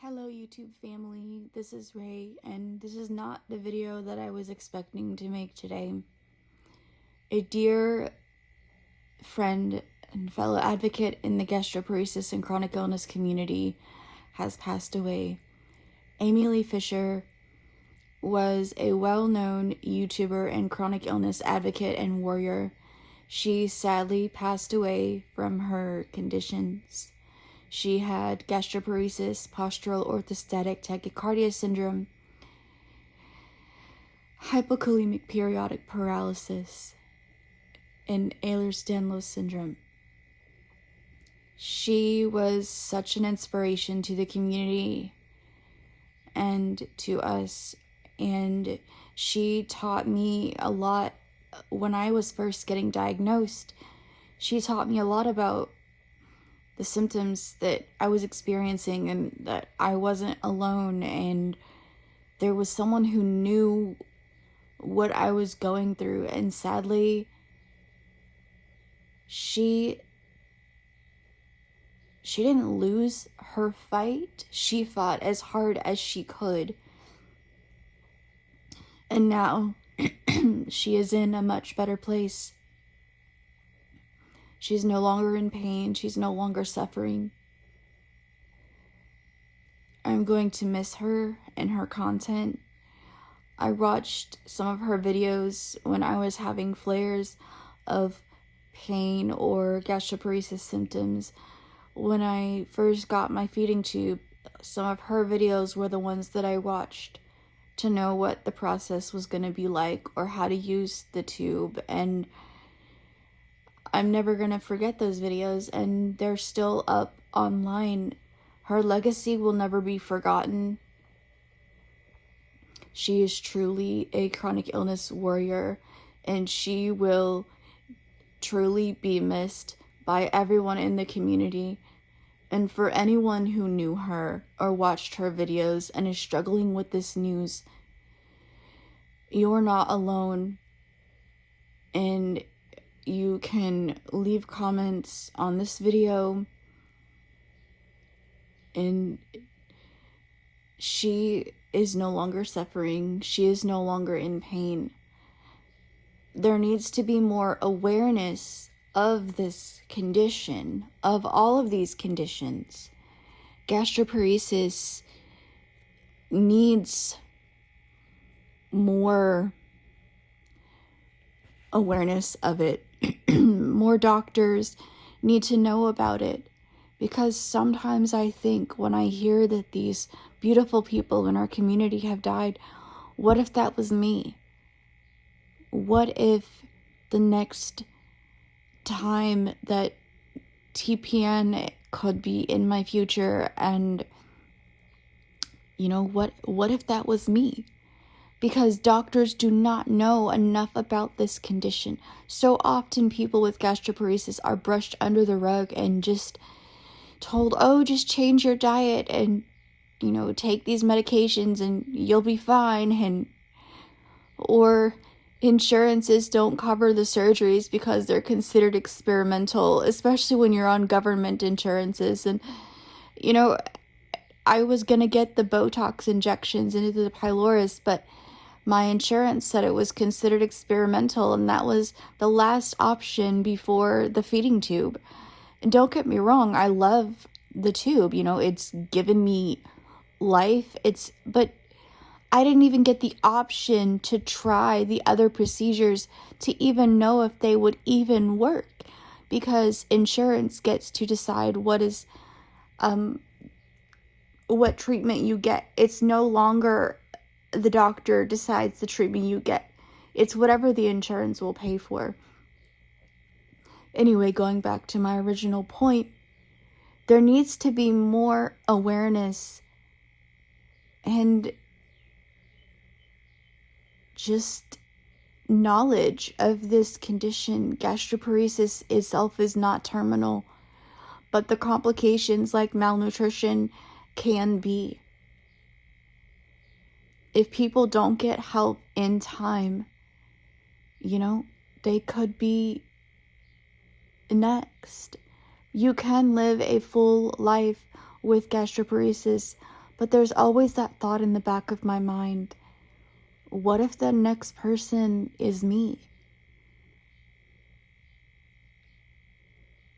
Hello YouTube family, this is Ray, and this is not the video that I was expecting to make today. A dear friend and fellow advocate in the gastroparesis and chronic illness community has passed away. Aimee Fisher was a well-known YouTuber and chronic illness advocate and warrior. She sadly passed away from her conditions. She had gastroparesis, postural orthostatic tachycardia syndrome, hypokalemic periodic paralysis, and Ehlers-Danlos syndrome. She was such an inspiration to the community and to us, and she taught me a lot when I was first getting diagnosed. She taught me a lot about the symptoms that I was experiencing and that I wasn't alone, and there was someone who knew what I was going through. And sadly, she didn't lose her fight. She fought as hard as she could, and now she is in a much better place. She's no longer in pain. She's no longer suffering. I'm going to miss her and her content. I watched some of her videos when I was having flares of pain or gastroparesis symptoms. When I first got my feeding tube, some of her videos were the ones that I watched to know what the process was going to be like or how to use the tube, and I'm never going to forget those videos, and they're still up online. Her legacy will never be forgotten. She is truly a chronic illness warrior, and she will truly be missed by everyone in the community. And for anyone who knew her or watched her videos and is struggling with this news, you're not alone, and you can leave comments on this video. And she is no longer suffering. She is no longer in pain. There needs to be more awareness of this condition, of all of these conditions. Gastroparesis needs more awareness of it. More doctors need to know about it, because sometimes I think when I hear that these beautiful people in our community have died, what if that was me? What if the next time that TPN could be in my future, and what if that was me? Because doctors do not know enough about this condition. So often people with gastroparesis are brushed under the rug and just told, oh, just change your diet and, take these medications and you'll be fine. Or insurances don't cover the surgeries because they're considered experimental, especially when you're on government insurances. And, I was going to get the Botox injections into the pylorus, but my insurance said it was considered experimental, and that was the last option before the feeding tube. And don't get me wrong, I love the tube. It's given me life. But I didn't even get the option to try the other procedures to even know if they would even work, because insurance gets to decide what treatment you get. It's no longer the doctor decides the treatment you get. It's whatever the insurance will pay for. Anyway, going back to my original point, there needs to be more awareness and just knowledge of this condition. Gastroparesis itself is not terminal, but the complications like malnutrition can be. If people don't get help in time, they could be next. You can live a full life with gastroparesis, But there's always that thought in the back of my mind, what if the next person is me?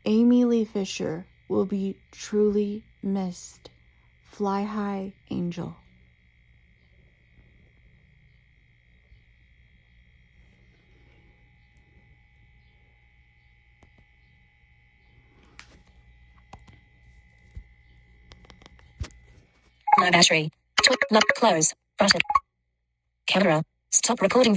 Aimee Lee Fisher will be truly missed. Fly high, angel. Low battery. Close. Button. Camera. Stop recording video.